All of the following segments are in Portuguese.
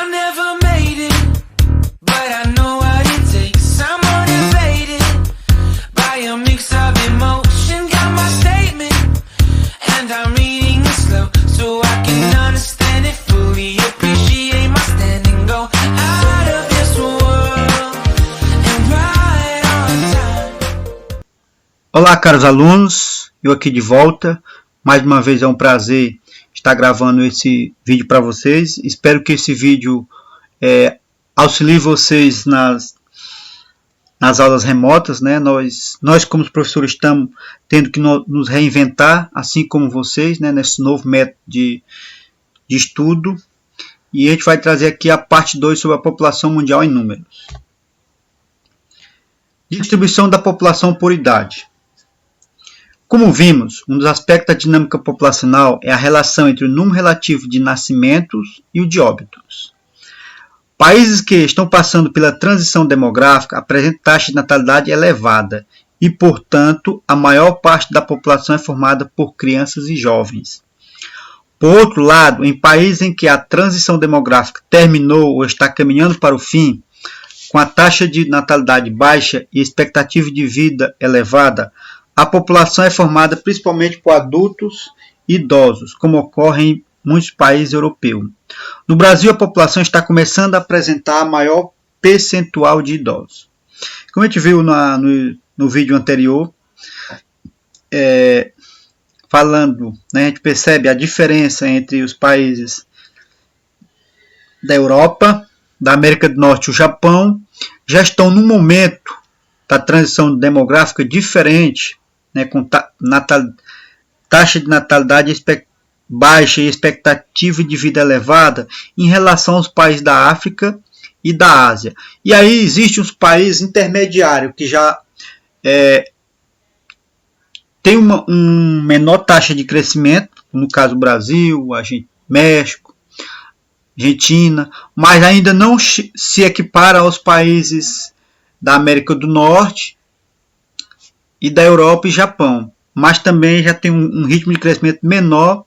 I never made it, but I know what it takes. I'm motivated by a mix of emotion. Got my statement, and I'm reading it slow so I can understand it fully. Appreciate my stand and go out of this world and right on time. Olá, caros alunos, eu aqui de volta. Mais uma vez é um prazer estar gravando esse vídeo para vocês. Espero que esse vídeo auxilie vocês nas aulas remotas, né? Nós como professores estamos tendo que nos reinventar, assim como vocês, né? Nesse novo método de estudo. E a gente vai trazer aqui a parte 2 sobre a população mundial em números. Distribuição da população por idade. Como vimos, um dos aspectos da dinâmica populacional é a relação entre o número relativo de nascimentos e o de óbitos. Países que estão passando pela transição demográfica apresentam taxa de natalidade elevada e, portanto, a maior parte da população é formada por crianças e jovens. Por outro lado, em países em que a transição demográfica terminou ou está caminhando para o fim, com a taxa de natalidade baixa e expectativa de vida elevada, a população é formada principalmente por adultos e idosos, como ocorre em muitos países europeus. No Brasil, a população está começando a apresentar maior percentual de idosos. Como a gente viu no vídeo anterior, falando, né, a gente percebe a diferença entre os países da Europa, da América do Norte e o Japão, já estão num momento da transição demográfica diferente, né, com taxa de natalidade baixa e expectativa de vida elevada em relação aos países da África e da Ásia. E aí existem os países intermediários que já tem uma menor taxa de crescimento, no caso Brasil, México, Argentina, mas ainda não se equipara aos países da América do Norte e da Europa e Japão, mas também já tem um ritmo de crescimento menor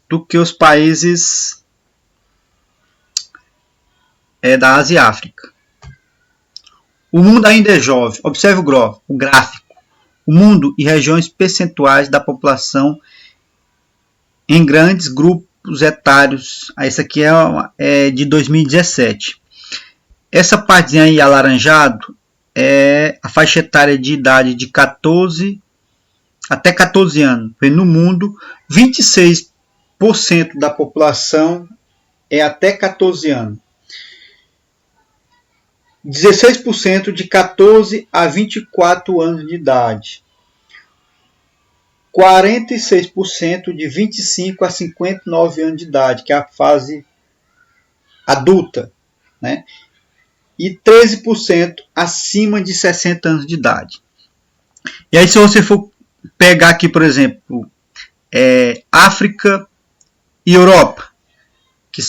do que os países da Ásia e África. O mundo ainda é jovem. Observe o gráfico. O mundo e regiões percentuais da população em grandes grupos etários. Essa aqui é de 2017. Essa partezinha aí alaranjado é a faixa etária de idade de 14 até 14 anos. No mundo, 26% da população é até 14 anos. 16% de 14 a 24 anos de idade. 46% de 25 a 59 anos de idade, que é a fase adulta, né? E 13% acima de 60 anos de idade. E aí, se você for pegar aqui, por exemplo, África e Europa, que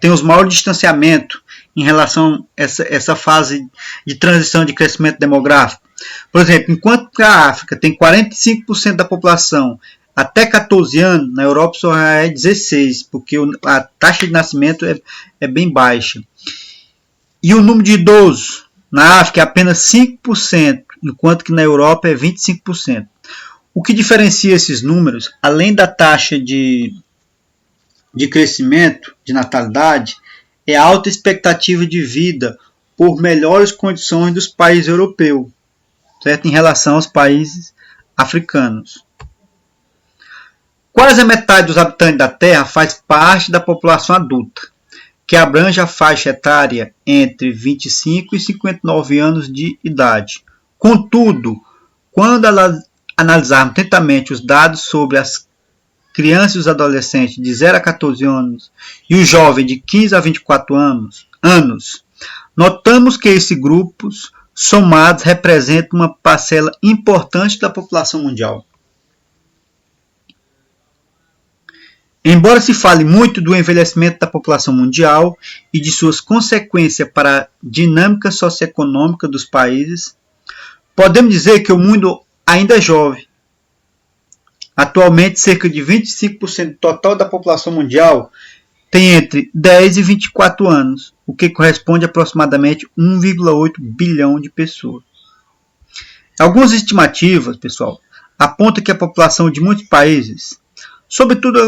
tem os maiores distanciamentos em relação a essa fase de transição de crescimento demográfico. Por exemplo, enquanto a África tem 45% da população até 14 anos, na Europa só é 16%, porque a taxa de nascimento é bem baixa. E o número de idosos na África é apenas 5%, enquanto que na Europa é 25%. O que diferencia esses números, além da taxa de crescimento, de natalidade, é a alta expectativa de vida por melhores condições dos países europeus, certo? Em relação aos países africanos. Quase a metade dos habitantes da Terra faz parte da população adulta, que abrange a faixa etária entre 25 e 59 anos de idade. Contudo, quando analisarmos atentamente os dados sobre as crianças e os adolescentes de 0 a 14 anos e os jovens de 15 a 24 anos, notamos que esses grupos somados representam uma parcela importante da população mundial. Embora se fale muito do envelhecimento da população mundial e de suas consequências para a dinâmica socioeconômica dos países, podemos dizer que o mundo ainda é jovem. Atualmente, cerca de 25% do total da população mundial tem entre 10 e 24 anos, o que corresponde a aproximadamente 1,8 bilhão de pessoas. Algumas estimativas, pessoal, apontam que a população de muitos países, sobretudo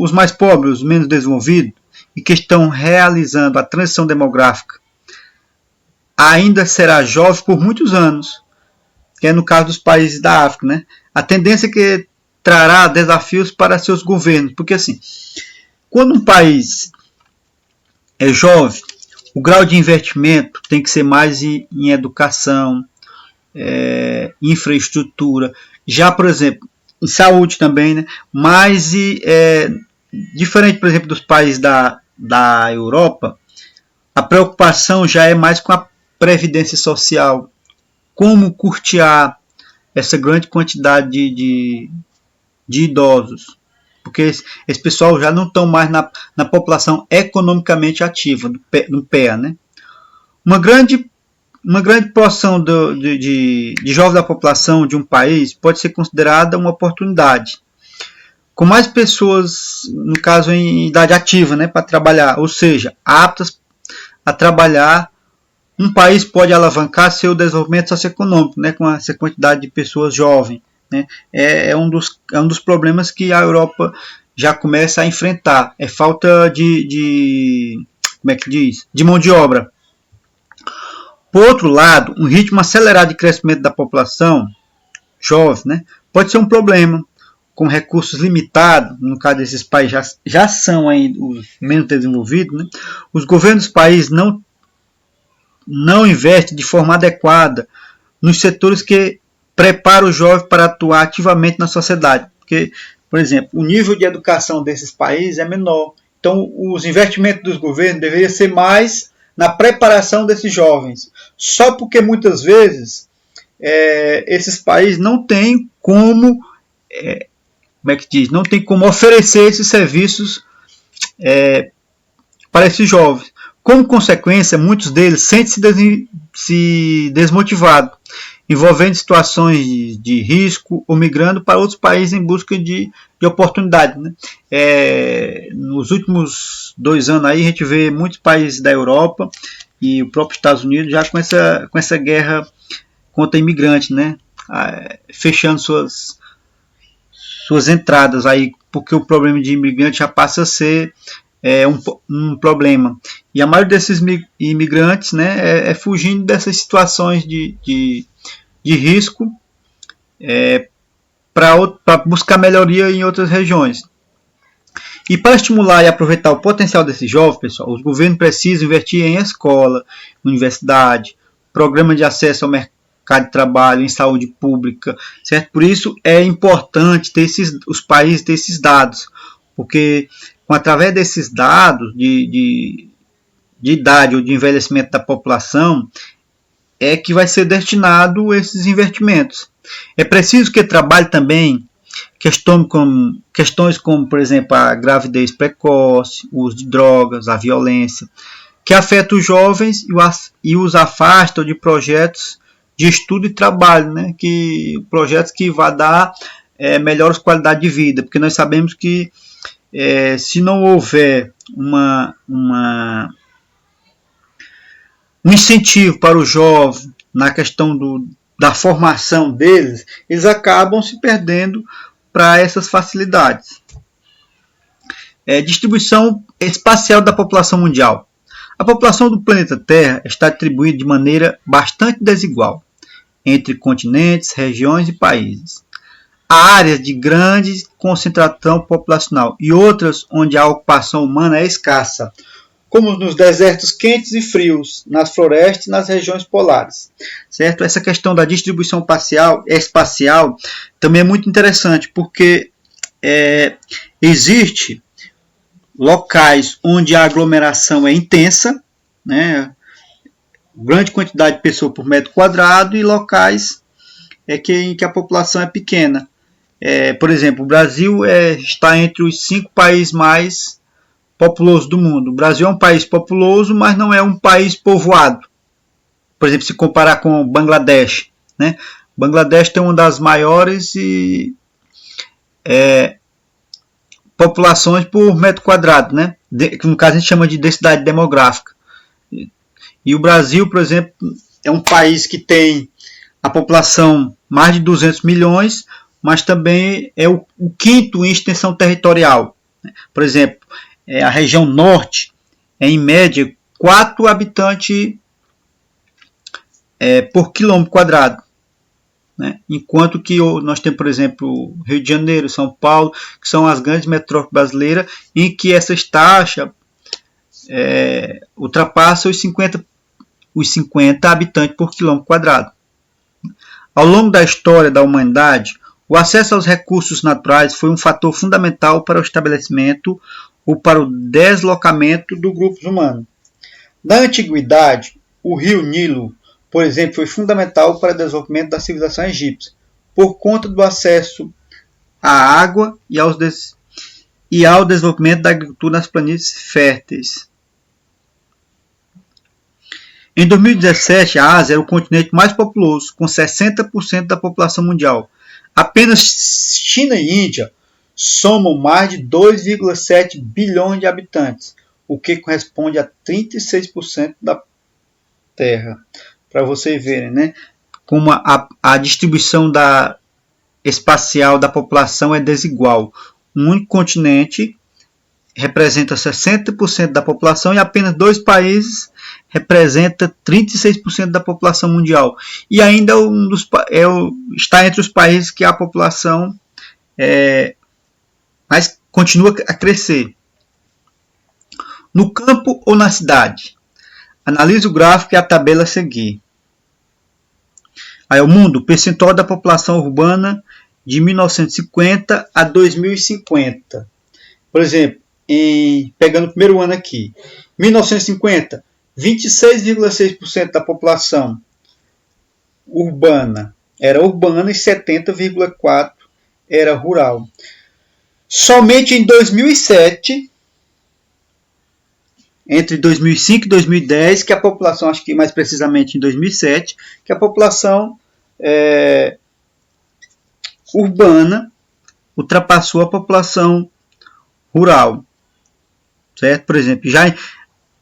os mais pobres, os menos desenvolvidos, e que estão realizando a transição demográfica, ainda será jovem por muitos anos, que é no caso dos países da África, né? A tendência é que trará desafios para seus governos, porque assim, quando um país é jovem, o grau de investimento tem que ser mais em educação, infraestrutura, já, por exemplo, em saúde também, né? Mas diferente, por exemplo, dos países da Europa, a preocupação já é mais com a previdência social, como custear essa grande quantidade de idosos, porque esse pessoal já não estão mais na população economicamente ativa, no PEA, né? Uma grande porção de jovens da população de um país pode ser considerada uma oportunidade, com mais pessoas, no caso em idade ativa, né, para trabalhar, ou seja, aptas a trabalhar. Um país pode alavancar seu desenvolvimento socioeconômico, né, com essa quantidade de pessoas jovens, né? É um dos problemas que a Europa já começa a enfrentar, é falta de mão de obra. Por outro lado, um ritmo acelerado de crescimento da população jovem, né, pode ser um problema, com recursos limitados. No caso desses países já são aí os menos desenvolvidos, né? Os governos dos países não investem de forma adequada nos setores que preparam o jovem para atuar ativamente na sociedade. Porque, por exemplo, o nível de educação desses países é menor. Então, os investimentos dos governos deveriam ser mais na preparação desses jovens. Só porque muitas vezes esses países não têm como não tem como oferecer esses serviços para esses jovens. Como consequência, muitos deles sentem-se desmotivados, envolvendo situações de risco ou migrando para outros países em busca de oportunidade, né? Nos últimos 2 anos aí, a gente vê muitos países da Europa e o próprio Estados Unidos já com essa guerra contra imigrantes, né? Fechando suas entradas aí, porque o problema de imigrante já passa a ser um problema. E a maioria desses imigrantes, né, fugindo dessas situações de risco para buscar melhoria em outras regiões. E para estimular e aproveitar o potencial desses jovens, pessoal, os governos precisam investir em escola, universidade, programa de acesso ao mercado de trabalho, em saúde pública, certo? Por isso é importante os países ter esses dados, porque através desses dados de idade ou de envelhecimento da população é que vai ser destinado esses investimentos. É preciso que trabalhe também questões como, por exemplo, a gravidez precoce, o uso de drogas, a violência, que afeta os jovens e os afastam de projetos de estudo e trabalho, né? Projetos que vão dar melhores qualidade de vida, porque nós sabemos que se não houver um incentivo para o jovem na questão da formação deles, eles acabam se perdendo para essas facilidades. Distribuição espacial da população mundial. A população do planeta Terra está distribuída de maneira bastante desigual entre continentes, regiões e países. Há áreas de grande concentração populacional e outras onde a ocupação humana é escassa, como nos desertos quentes e frios, nas florestas e nas regiões polares. Certo? Essa questão da distribuição espacial também é muito interessante, porque existe locais onde a aglomeração é intensa, né? Grande quantidade de pessoas por metro quadrado, e locais em que a população é pequena. Por exemplo, o Brasil está entre os 5 países mais populosos do mundo. O Brasil é um país populoso, mas não é um país povoado. Por exemplo, se comparar com o Bangladesh, né? Bangladesh tem uma das maiores populações por metro quadrado, né? que no caso a gente chama de densidade demográfica. E o Brasil, por exemplo, é um país que tem a população mais de 200 milhões, mas também é o quinto em extensão territorial. Por exemplo, a região norte é em média 4 habitantes por quilômetro quadrado. Né? Enquanto que nós temos, por exemplo, Rio de Janeiro, São Paulo, que são as grandes metrópoles brasileiras, em que essas taxas ultrapassam os 50 habitantes por quilômetro quadrado. Ao longo da história da humanidade, o acesso aos recursos naturais foi um fator fundamental para o estabelecimento ou para o deslocamento dos grupos humanos. Na antiguidade, o rio Nilo, por exemplo, foi fundamental para o desenvolvimento da civilização egípcia, por conta do acesso à água e ao desenvolvimento da agricultura nas planícies férteis. Em 2017, a Ásia era o continente mais populoso, com 60% da população mundial. Apenas China e Índia somam mais de 2,7 bilhões de habitantes, o que corresponde a 36% da Terra. Para vocês verem, né, como a distribuição espacial da população é desigual. Um único continente representa 60% da população e apenas 2 países representam 36% da população mundial. E ainda está entre os países que a população mas continua a crescer. No campo ou na cidade? Analise o gráfico e a tabela a seguir. Aí o mundo, percentual da população urbana de 1950 a 2050. Por exemplo, pegando o primeiro ano aqui, 1950, 26,6% da população urbana era urbana e 70,4% era rural. Somente em 2007, entre 2005 e 2010, que a população, acho que mais precisamente em 2007, que a população urbana ultrapassou a população rural. Certo? Por exemplo, já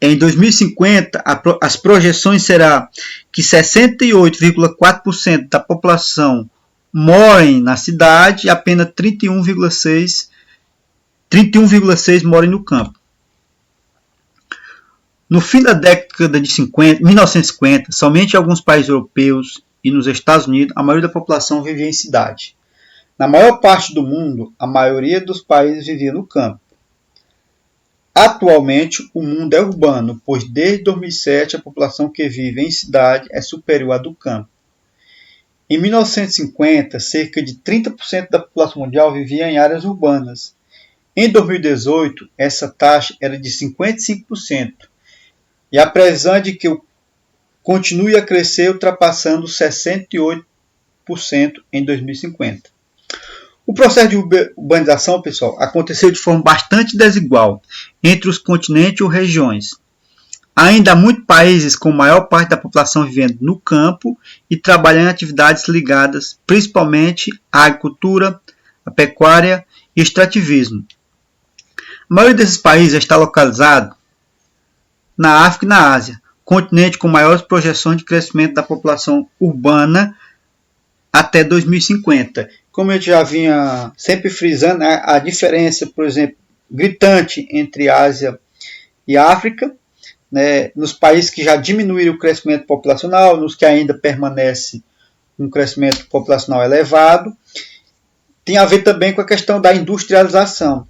em 2050, as projeções serão que 68,4% da população morem na cidade e apenas 31,6% morem no campo. No fim da década de 1950, somente em alguns países europeus e nos Estados Unidos, a maioria da população vivia em cidade. Na maior parte do mundo, a maioria dos países vivia no campo. Atualmente, o mundo é urbano, pois desde 2007 a população que vive em cidade é superior à do campo. Em 1950, cerca de 30% da população mundial vivia em áreas urbanas. Em 2018, essa taxa era de 55%. E a previsão é de que continue a crescer, ultrapassando 68% em 2050. O processo de urbanização, pessoal, aconteceu de forma bastante desigual entre os continentes ou regiões. Ainda há muitos países com a maior parte da população vivendo no campo e trabalhando em atividades ligadas principalmente à agricultura, à pecuária e extrativismo. A maioria desses países está localizado na África e na Ásia, continente com maiores projeções de crescimento da população urbana até 2050. Como eu já vinha sempre frisando, a diferença, por exemplo, gritante entre Ásia e África, né, nos países que já diminuíram o crescimento populacional, nos que ainda permanece um crescimento populacional elevado, tem a ver também com a questão da industrialização.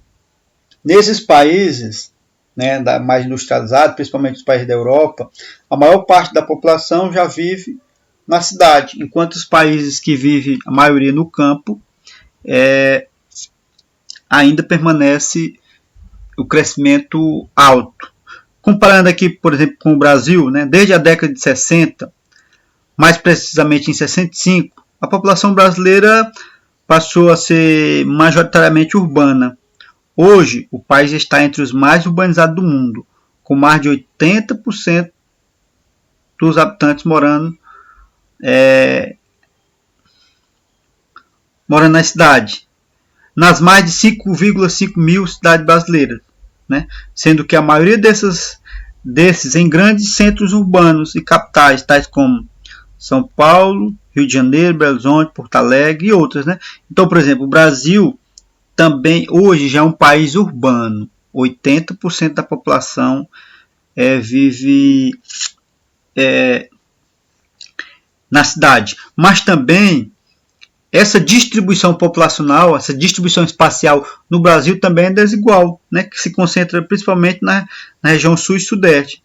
Nesses países, né, mais industrializados, principalmente os países da Europa, a maior parte da população já vive na cidade, enquanto os países que vivem a maioria no campo ainda permanece o crescimento alto. Comparando aqui, por exemplo, com o Brasil, né, desde a década de 60, mais precisamente em 65, a população brasileira passou a ser majoritariamente urbana. Hoje, o país está entre os mais urbanizados do mundo, com mais de 80% dos habitantes morando na cidade, nas mais de 5,5 mil cidades brasileiras. né? Sendo que a maioria desses em grandes centros urbanos e capitais, tais como São Paulo, Rio de Janeiro, Belo Horizonte, Porto Alegre e outras, né? Então, por exemplo, o Brasil também hoje já é um país urbano. 80% da população vive na cidade. Mas também essa distribuição populacional, essa distribuição espacial no Brasil também é desigual, né? Que se concentra principalmente na região sul e sudeste.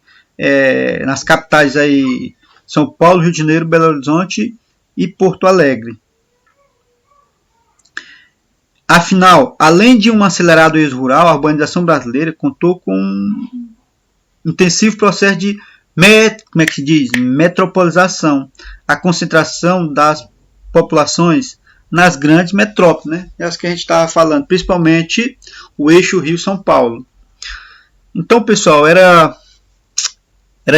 Nas capitais aí, São Paulo, Rio de Janeiro, Belo Horizonte e Porto Alegre. Afinal, além de um acelerado êxodo rural, a urbanização brasileira contou com um intensivo processo de metropolização, a concentração das populações nas grandes metrópoles, né? É as que a gente estava falando, principalmente o eixo Rio-São Paulo. Então, pessoal, era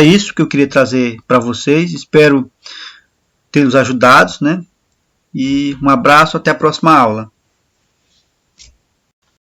isso que eu queria trazer para vocês. Espero ter os ajudado, né? E um abraço, até a próxima aula.